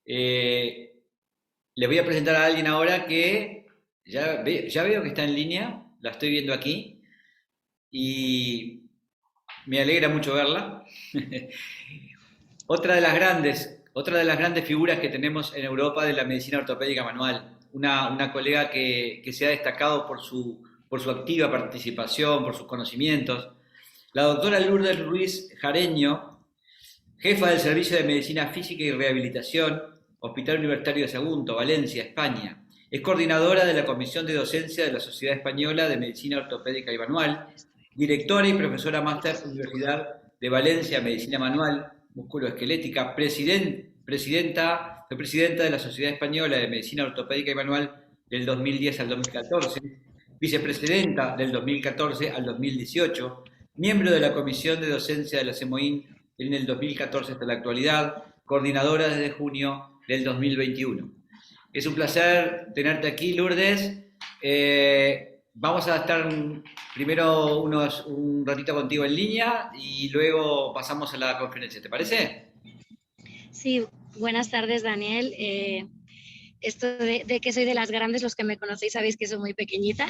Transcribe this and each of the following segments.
Eh, Les voy a presentar a alguien ahora que ya veo que está en línea, la estoy viendo aquí y me alegra mucho verla. Otra de las grandes figuras que tenemos en Europa de la medicina ortopédica manual, una colega que se ha destacado por su activa participación, por sus conocimientos. La doctora Lourdes Ruiz Jareño, jefa del Servicio de Medicina Física y Rehabilitación, Hospital Universitario de Sagunto, Valencia, España. Es coordinadora de la Comisión de Docencia de la Sociedad Española de Medicina Ortopédica y Manual, directora y profesora máster Universidad de Valencia, Medicina Manual, Musculoesquelética, fue presidenta de la Sociedad Española de Medicina Ortopédica y Manual del 2010 al 2014, vicepresidenta del 2014 al 2018, miembro de la Comisión de Docencia de la CEMOIN en el 2014 hasta la actualidad, coordinadora desde junio del 2021. Es un placer tenerte aquí, Lourdes. Vamos a estar primero un ratito contigo en línea y luego pasamos a la conferencia. ¿Te parece? Sí, buenas tardes, Daniel. Esto de que soy de las grandes, los que me conocéis sabéis que soy muy pequeñita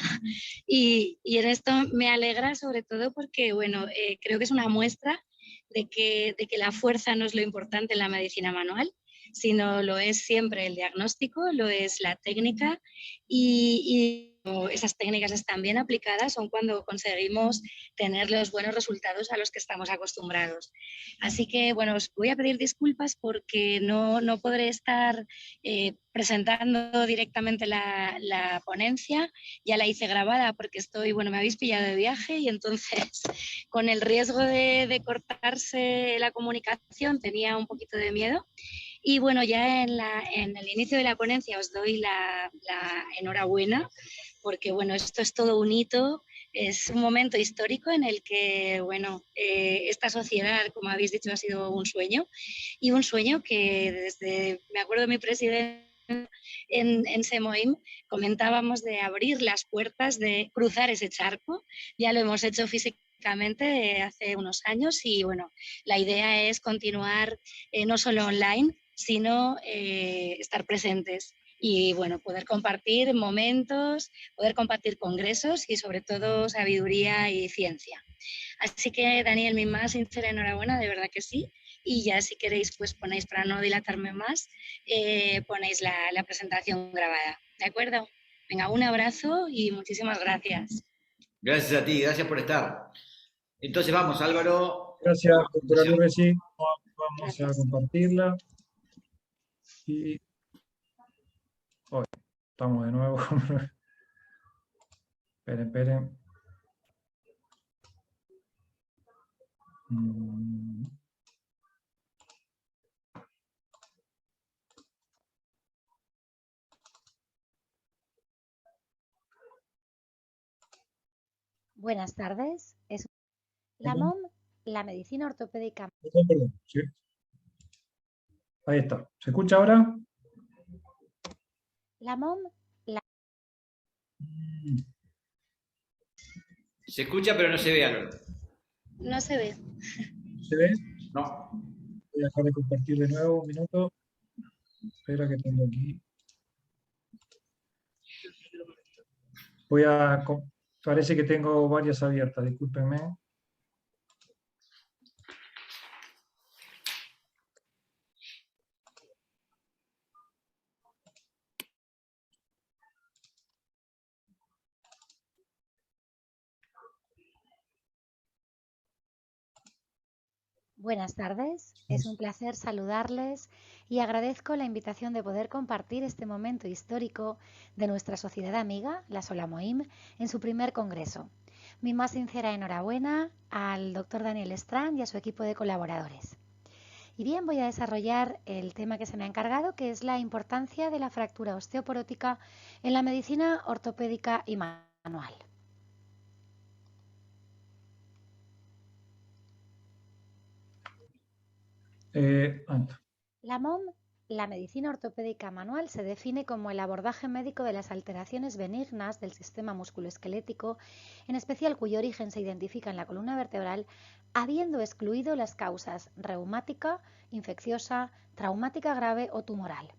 y en esto me alegra sobre todo porque, bueno, creo que es una muestra de que la fuerza no es lo importante en la medicina manual, sino lo es siempre el diagnóstico, lo es la técnica y esas técnicas están bien aplicadas son cuando conseguimos tener los buenos resultados a los que estamos acostumbrados. Así que, bueno, os voy a pedir disculpas porque no podré estar presentando directamente la ponencia. Ya la hice grabada porque bueno, me habéis pillado de viaje y entonces con el riesgo de cortarse la comunicación tenía un poquito de miedo. Y bueno, ya en el inicio de la ponencia os doy la enhorabuena porque bueno, esto es todo un hito, es un momento histórico en el que, bueno, esta sociedad, como habéis dicho, ha sido un sueño y un sueño que me acuerdo de mi presidente en Semoim, comentábamos de abrir las puertas, de cruzar ese charco, ya lo hemos hecho físicamente hace unos años y bueno, la idea es continuar no solo online, sino estar presentes y bueno, poder compartir momentos, poder compartir congresos y sobre todo sabiduría y ciencia. Así que Daniel, mi más sincera enhorabuena, de verdad que sí. Y ya si queréis, pues ponéis, para no dilatarme más, ponéis la presentación grabada. ¿De acuerdo? Venga, un abrazo y muchísimas gracias. Gracias a ti, gracias por estar. Entonces vamos, Álvaro, Gracias, con la doctora presentación. Lourdes. Sí, vamos a Gracias. compartirla. Y hoy estamos de nuevo. Esperen. Mm, Buenas tardes. La MOM, la medicina ortopédica. Perdón. Sí, ahí está. ¿Se escucha ahora? La MOM, Mm, Se escucha pero no se ve, Álvaro. No se ve. ¿Se ve? No. Voy a dejar de compartir de nuevo un minuto. Espera que tengo aquí. Parece que tengo varias abiertas, discúlpenme. buenas tardes. Es un placer saludarles y agradezco la invitación de poder compartir este momento histórico de nuestra sociedad amiga, la Solamoim, en su primer congreso. Mi más sincera enhorabuena al doctor Daniel Strand y a su equipo de colaboradores. Y bien, voy a desarrollar el tema que se me ha encargado, que es la importancia de la fractura osteoporótica en la medicina ortopédica y manual. Anda. La MOM, La medicina ortopédica manual se define como el abordaje médico de las alteraciones benignas del sistema musculoesquelético, en especial cuyo origen se identifica en la columna vertebral, habiendo excluido las causas reumática, infecciosa, traumática grave o tumoral.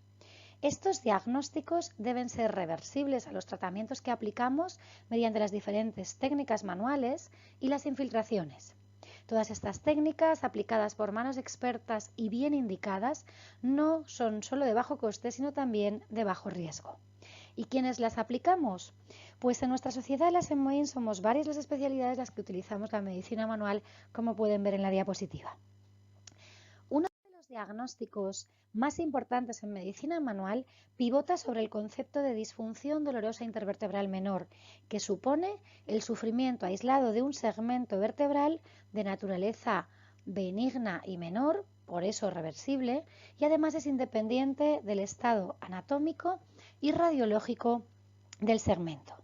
Estos diagnósticos deben ser reversibles a los tratamientos que aplicamos mediante las diferentes técnicas manuales y las infiltraciones. Todas estas técnicas, aplicadas por manos expertas y bien indicadas, no son solo de bajo coste, sino también de bajo riesgo. ¿Y quiénes las aplicamos? Pues en nuestra sociedad, las EMOIN, somos varias las especialidades las que utilizamos la medicina manual, como pueden ver en la diapositiva. Uno de los diagnósticos más importantes en medicina manual pivota sobre el concepto de disfunción dolorosa intervertebral menor, que supone el sufrimiento aislado de un segmento vertebral de naturaleza benigna y menor, por eso reversible, y además es independiente del estado anatómico y radiológico del segmento.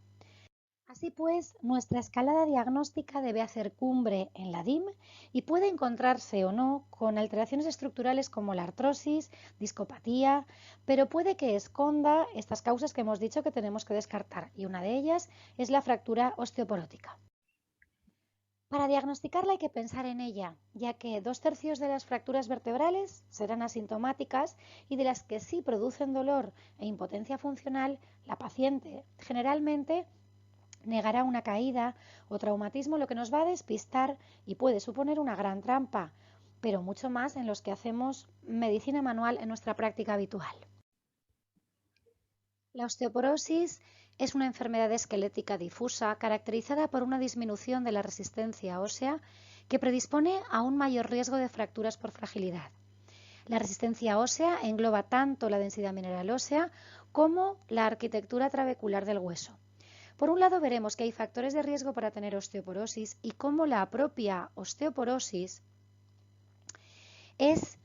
Así pues, nuestra escalada diagnóstica debe hacer cumbre en la DIM y puede encontrarse o no con alteraciones estructurales como la artrosis, discopatía, pero puede que esconda estas causas que hemos dicho que tenemos que descartar, y una de ellas es la fractura osteoporótica. Para diagnosticarla hay que pensar en ella, ya que 2/3 de las fracturas vertebrales serán asintomáticas y de las que sí producen dolor e impotencia funcional, la paciente generalmente negará una caída o traumatismo, lo que nos va a despistar y puede suponer una gran trampa, pero mucho más en los que hacemos medicina manual en nuestra práctica habitual. La osteoporosis es una enfermedad esquelética difusa caracterizada por una disminución de la resistencia ósea que predispone a un mayor riesgo de fracturas por fragilidad. La resistencia ósea engloba tanto la densidad mineral ósea como la arquitectura trabecular del hueso. Por un lado, veremos que hay factores de riesgo para tener osteoporosis y cómo la propia osteoporosis es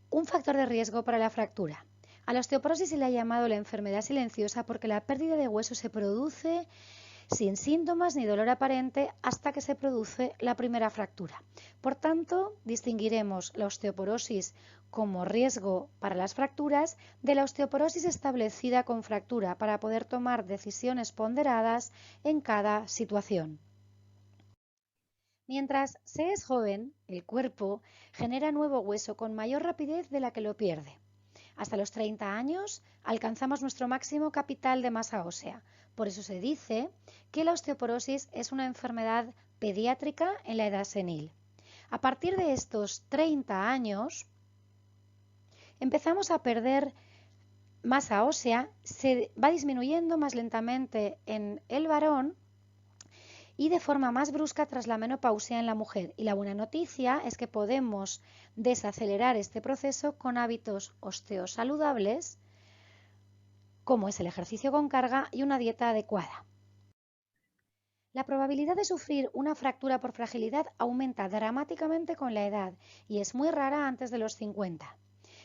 un factor de riesgo para la fractura. A la osteoporosis se le ha llamado la enfermedad silenciosa porque la pérdida de hueso se produce sin síntomas ni dolor aparente hasta que se produce la primera fractura. Por tanto, distinguiremos la osteoporosis como riesgo para las fracturas de la osteoporosis establecida con fractura para poder tomar decisiones ponderadas en cada situación. Mientras se es joven, el cuerpo genera nuevo hueso con mayor rapidez de la que lo pierde. Hasta los 30 años alcanzamos nuestro máximo capital de masa ósea. Por eso se dice que la osteoporosis es una enfermedad pediátrica en la edad senil. A partir de estos 30 años empezamos a perder masa ósea, se va disminuyendo más lentamente en el varón y de forma más brusca tras la menopausia en la mujer. Y la buena noticia es que podemos desacelerar este proceso con hábitos osteosaludables, como es el ejercicio con carga y una dieta adecuada. La probabilidad de sufrir una fractura por fragilidad aumenta dramáticamente con la edad y es muy rara antes de los 50.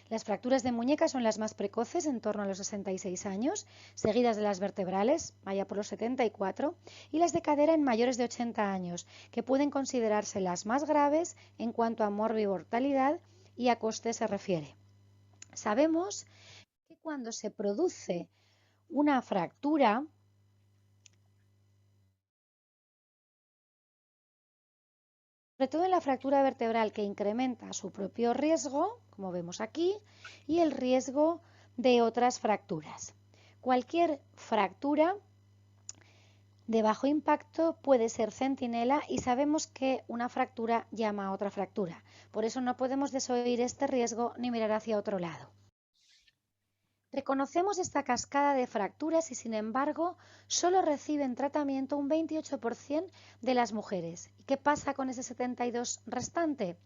Las fracturas de muñeca son las más precoces, en torno a los 66 años, seguidas de las vertebrales, allá por los 74, y las de cadera en mayores de 80 años, que pueden considerarse las más graves en cuanto a morbi-mortalidad y a coste se refiere. Sabemos que cuando se produce una fractura, sobre todo en la fractura vertebral, que incrementa su propio riesgo, como vemos aquí, y el riesgo de otras fracturas. Cualquier fractura de bajo impacto puede ser centinela y sabemos que una fractura llama a otra fractura. Por eso no podemos desoír este riesgo ni mirar hacia otro lado. Reconocemos esta cascada de fracturas y, sin embargo, solo reciben tratamiento un 28% de las mujeres. ¿Y qué pasa con ese 72% restante?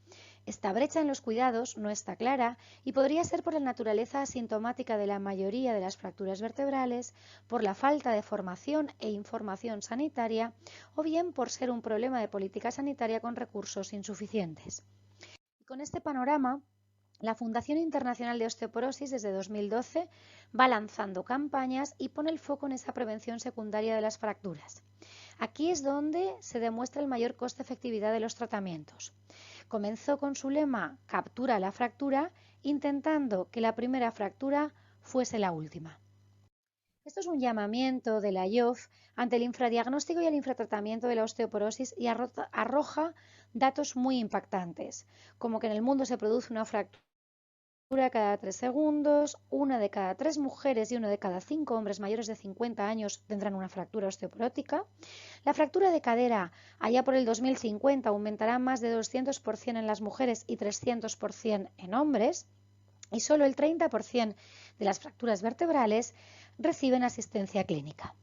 Esta brecha en los cuidados no está clara y podría ser por la naturaleza asintomática de la mayoría de las fracturas vertebrales, por la falta de formación e información sanitaria o bien por ser un problema de política sanitaria con recursos insuficientes. Y con este panorama, la Fundación Internacional de Osteoporosis desde 2012 va lanzando campañas y pone el foco en esa prevención secundaria de las fracturas. Aquí es donde se demuestra el mayor coste-efectividad de los tratamientos. Comenzó con su lema "Captura la fractura", intentando que la primera fractura fuese la última. Esto es un llamamiento de la IOF ante el infradiagnóstico y el infratratamiento de la osteoporosis y arroja datos muy impactantes, como que en el mundo se produce una fractura cada 3 segundos, 1 de cada 3 mujeres y 1 de cada 5 hombres mayores de 50 años tendrán una fractura osteoporótica. La fractura de cadera allá por el 2050 aumentará más de 200% en las mujeres y 300% en hombres, y solo el 30% de las fracturas vertebrales reciben asistencia clínica.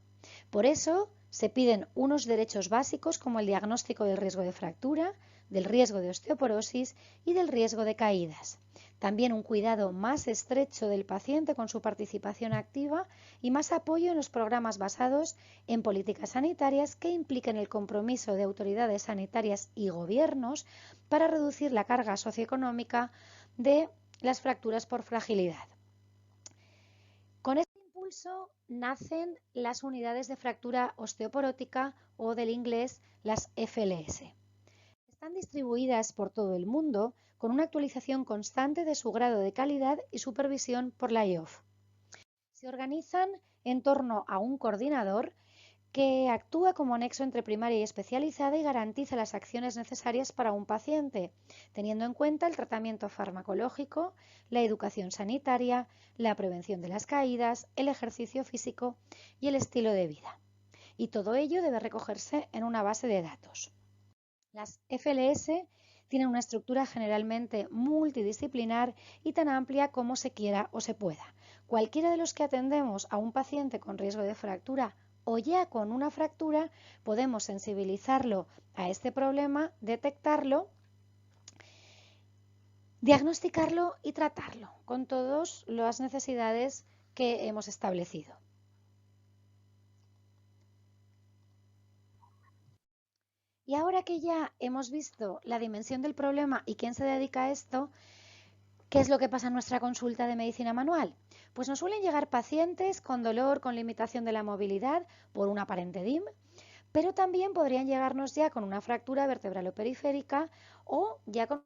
Por eso se piden unos derechos básicos como el diagnóstico del riesgo de fractura, del riesgo de osteoporosis y del riesgo de caídas. También un cuidado más estrecho del paciente con su participación activa y más apoyo en los programas basados en políticas sanitarias que impliquen el compromiso de autoridades sanitarias y gobiernos para reducir la carga socioeconómica de las fracturas por fragilidad. Con este impulso nacen las unidades de fractura osteoporótica o del inglés las FLS. Están distribuidas por todo el mundo con una actualización constante de su grado de calidad y supervisión por la IOF. Se organizan en torno a un coordinador que actúa como nexo entre primaria y especializada y garantiza las acciones necesarias para un paciente, teniendo en cuenta el tratamiento farmacológico, la educación sanitaria, la prevención de las caídas, el ejercicio físico y el estilo de vida. Y todo ello debe recogerse en una base de datos. Las FLS tienen una estructura generalmente multidisciplinar y tan amplia como se quiera o se pueda. Cualquiera de los que atendemos a un paciente con riesgo de fractura o ya con una fractura, podemos sensibilizarlo a este problema, detectarlo, diagnosticarlo y tratarlo con todas las necesidades que hemos establecido. Y ahora que ya hemos visto la dimensión del problema y quién se dedica a esto, ¿qué es lo que pasa en nuestra consulta de medicina manual? Pues nos suelen llegar pacientes con dolor, con limitación de la movilidad por un aparente DIM, pero también podrían llegarnos ya con una fractura vertebral-periférica o ya con...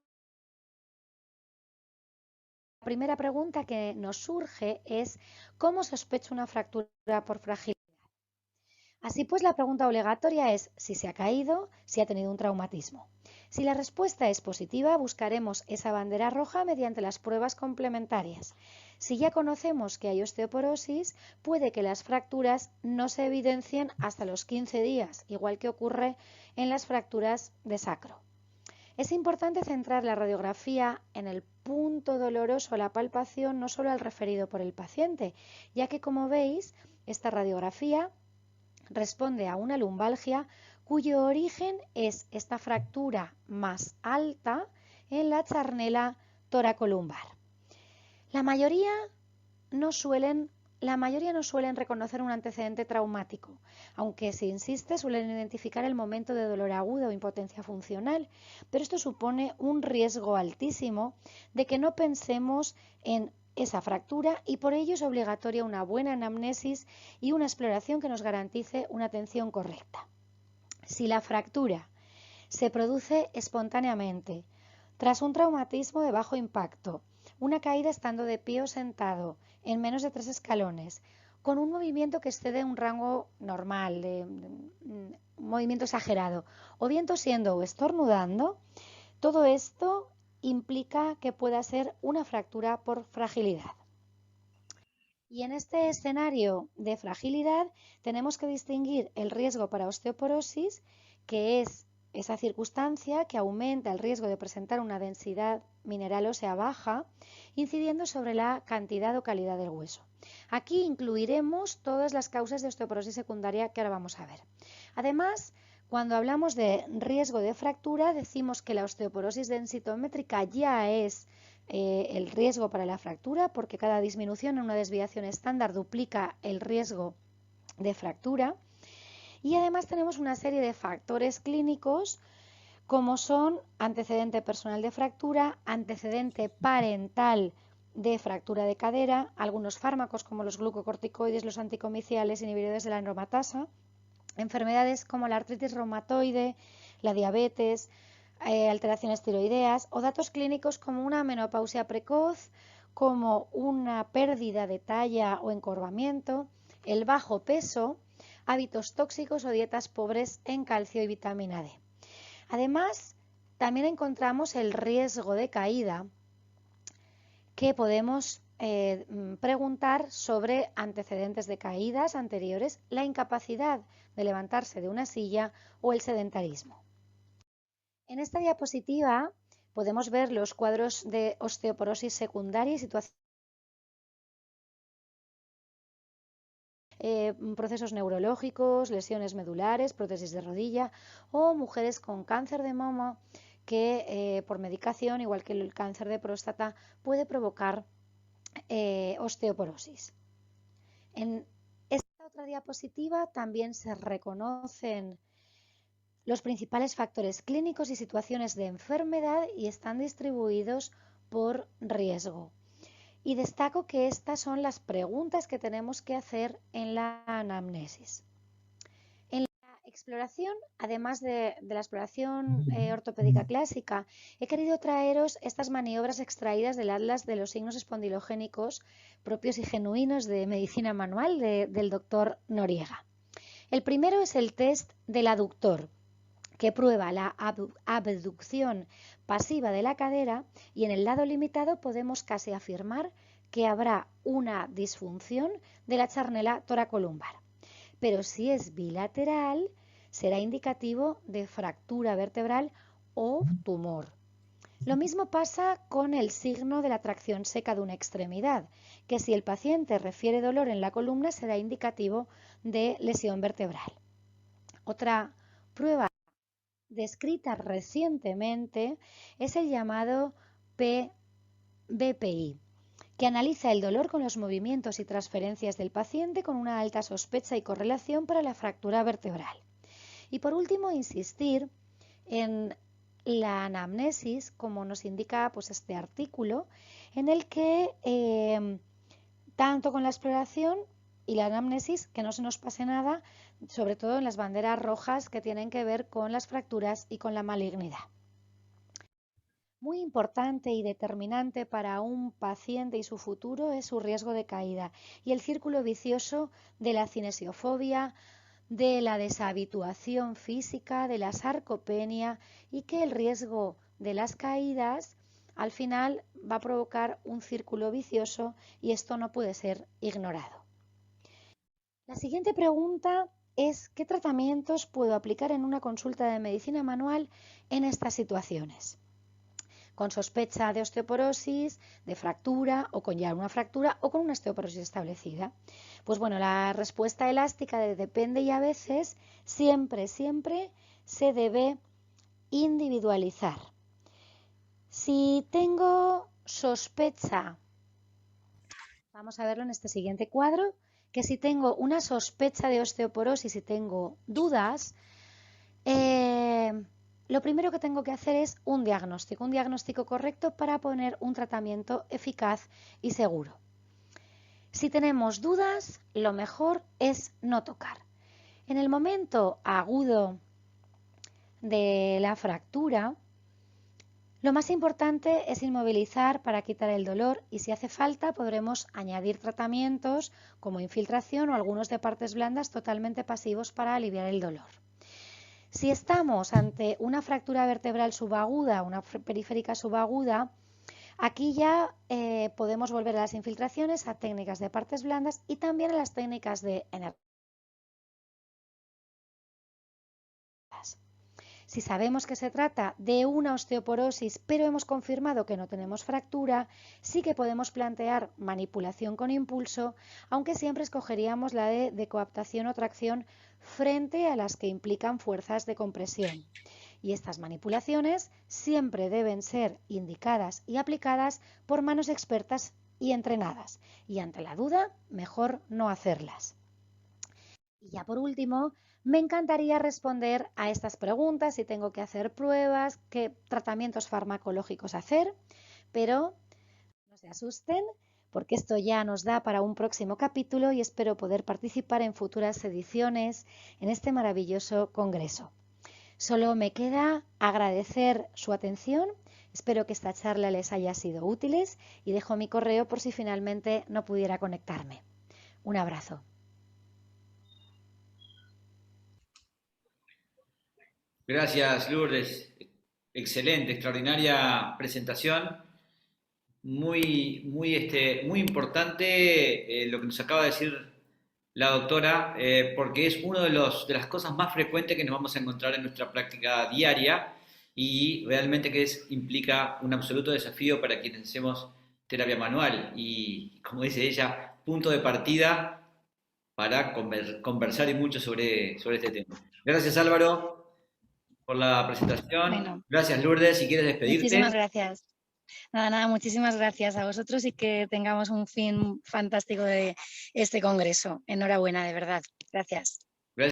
La primera pregunta que nos surge es ¿cómo sospecho una fractura por fragilidad? Así pues, la pregunta obligatoria es si se ha caído, si ha tenido un traumatismo. Si la respuesta es positiva, buscaremos esa bandera roja mediante las pruebas complementarias. Si ya conocemos que hay osteoporosis, puede que las fracturas no se evidencien hasta los 15 días, igual que ocurre en las fracturas de sacro. Es importante centrar la radiografía en el punto doloroso, la palpación, no solo al referido por el paciente, ya que, como veis, esta radiografía responde a una lumbalgia cuyo origen es esta fractura más alta en la charnela toracolumbar. La mayoría no suelen reconocer un antecedente traumático, aunque se insiste suelen identificar el momento de dolor agudo o impotencia funcional, pero esto supone un riesgo altísimo de que no pensemos en esa fractura y por ello es obligatoria una buena anamnesis y una exploración que nos garantice una atención correcta. Si la fractura se produce espontáneamente, tras un traumatismo de bajo impacto, una caída estando de pie o sentado, en menos de 3 escalones, con un movimiento que excede un rango normal, un movimiento exagerado, o bien tosiendo o estornudando, todo esto implica que pueda ser una fractura por fragilidad. Y en este escenario de fragilidad tenemos que distinguir el riesgo para osteoporosis, que es esa circunstancia que aumenta el riesgo de presentar una densidad mineral ósea baja, incidiendo sobre la cantidad o calidad del hueso. Aquí incluiremos todas las causas de osteoporosis secundaria que ahora vamos a ver. Además, cuando hablamos de riesgo de fractura, decimos que la osteoporosis densitométrica ya es el riesgo para la fractura, porque cada disminución en una desviación estándar duplica el riesgo de fractura. Y además tenemos una serie de factores clínicos como son antecedente personal de fractura, antecedente parental de fractura de cadera, algunos fármacos como los glucocorticoides, los anticomiciales, inhibidores de la aromatasa, enfermedades como la artritis reumatoide, la diabetes, alteraciones tiroideas o datos clínicos como una menopausia precoz, como una pérdida de talla o encorvamiento, el bajo peso, hábitos tóxicos o dietas pobres en calcio y vitamina D. Además, también encontramos el riesgo de caída, que podemos preguntar sobre antecedentes de caídas anteriores, la incapacidad de levantarse de una silla o el sedentarismo. En esta diapositiva podemos ver los cuadros de osteoporosis secundaria y situaciones procesos neurológicos, lesiones medulares, prótesis de rodilla o mujeres con cáncer de mama que por medicación, igual que el cáncer de próstata, puede provocar osteoporosis. En esta otra diapositiva también se reconocen los principales factores clínicos y situaciones de enfermedad y están distribuidos por riesgo. Y destaco que estas son las preguntas que tenemos que hacer en la anamnesis. En la exploración, además de la exploración ortopédica clásica, he querido traeros estas maniobras extraídas del Atlas de los signos espondilogénicos propios y genuinos de medicina manual del doctor Noriega. El primero es el test del aductor, que prueba la abducción pasiva de la cadera, y en el lado limitado podemos casi afirmar que habrá una disfunción de la charnela toracolumbar. Pero si es bilateral, será indicativo de fractura vertebral o tumor. Lo mismo pasa con el signo de la tracción seca de una extremidad, que si el paciente refiere dolor en la columna será indicativo de lesión vertebral. Otra prueba descrita recientemente es el llamado PBPI, que analiza el dolor con los movimientos y transferencias del paciente con una alta sospecha y correlación para la fractura vertebral. Y por último, insistir en la anamnesis, como nos indica pues, este artículo, en el que tanto con la exploración y la anamnesis, que no se nos pase nada, sobre todo en las banderas rojas que tienen que ver con las fracturas y con la malignidad. Muy importante y determinante para un paciente y su futuro es su riesgo de caída y el círculo vicioso de la cinesiofobia, de la deshabituación física, de la sarcopenia, y que el riesgo de las caídas al final va a provocar un círculo vicioso y esto no puede ser ignorado. La siguiente pregunta es: ¿qué tratamientos puedo aplicar en una consulta de medicina manual en estas situaciones? Con sospecha de osteoporosis, de fractura o con ya una fractura o con una osteoporosis establecida. Pues bueno, la respuesta elástica de depende y a veces siempre se debe individualizar. Si tengo sospecha, vamos a verlo en este siguiente cuadro, que si tengo una sospecha de osteoporosis y tengo dudas, lo primero que tengo que hacer es un diagnóstico correcto para poner un tratamiento eficaz y seguro. Si tenemos dudas, lo mejor es no tocar. En el momento agudo de la fractura, lo más importante es inmovilizar para quitar el dolor y si hace falta podremos añadir tratamientos como infiltración o algunos de partes blandas totalmente pasivos para aliviar el dolor. Si estamos ante una fractura vertebral subaguda, una periférica subaguda, aquí ya podemos volver a las infiltraciones, a técnicas de partes blandas y también a las técnicas de energía. Si sabemos que se trata de una osteoporosis, pero hemos confirmado que no tenemos fractura, sí que podemos plantear manipulación con impulso, aunque siempre escogeríamos la de coaptación o tracción frente a las que implican fuerzas de compresión. Y estas manipulaciones siempre deben ser indicadas y aplicadas por manos expertas y entrenadas. Y ante la duda, mejor no hacerlas. Y ya por último, me encantaría responder a estas preguntas, si tengo que hacer pruebas, qué tratamientos farmacológicos hacer, pero no se asusten porque esto ya nos da para un próximo capítulo y espero poder participar en futuras ediciones en este maravilloso congreso. Solo me queda agradecer su atención. Espero que esta charla les haya sido útiles y dejo mi correo por si finalmente no pudiera conectarme. Un abrazo. Gracias, Lourdes. Excelente, extraordinaria presentación. Muy importante lo que nos acaba de decir la doctora, porque es una de las cosas más frecuentes que nos vamos a encontrar en nuestra práctica diaria y realmente que implica un absoluto desafío para quienes hacemos terapia manual y, como dice ella, punto de partida para conversar y mucho sobre este tema. Gracias, Álvaro, por la presentación. Bueno, Gracias, Lourdes, si quieres despedirte. muchísimas gracias. Nada, muchísimas gracias a vosotros y que tengamos un fin fantástico de este congreso. Enhorabuena, de verdad. Gracias.